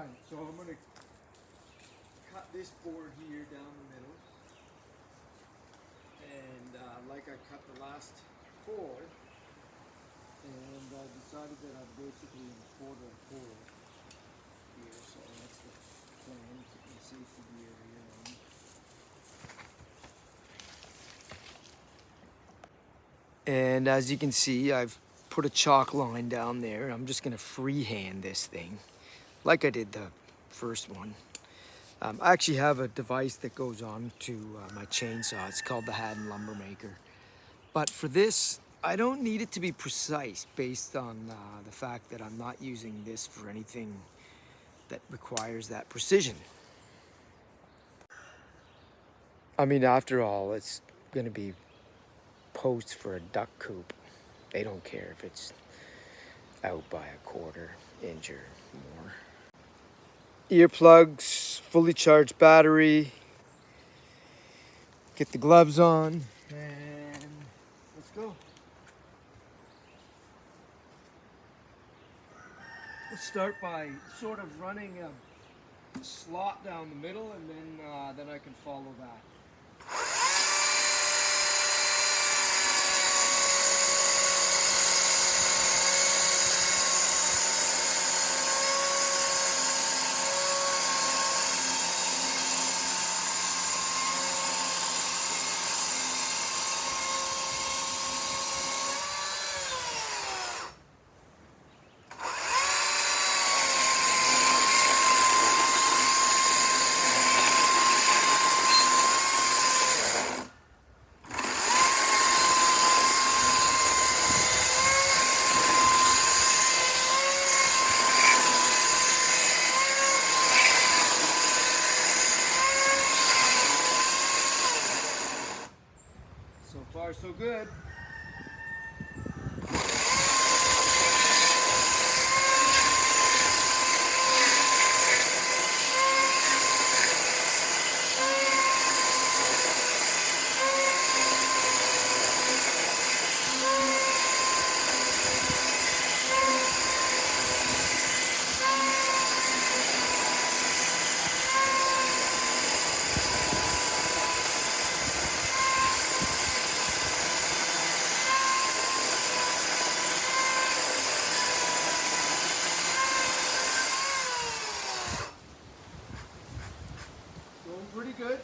Alright, so I'm going to cut this board here down the middle. And like I cut the last board, and I decided that I'd basically import a hole here, so that's the plan, keep the safety gear here on. And as you can see, I've put a chalk line down there. I'm just going to freehand this thing like I did the first one. I actually have a device that goes on to my chainsaw. It's called the Haddon Lumbermaker. But for this, I don't need it to be precise based on the fact that I'm not using this for anything that requires that precision. I mean, after all, it's going to be posts for a duck coop. They don't care if it's out by a quarter-inch or more. Earplugs, fully charged battery. Get the gloves on, and let's go. Let's start by sort of running a slot down the middle, and then I can follow that. So far, so good. Going pretty good.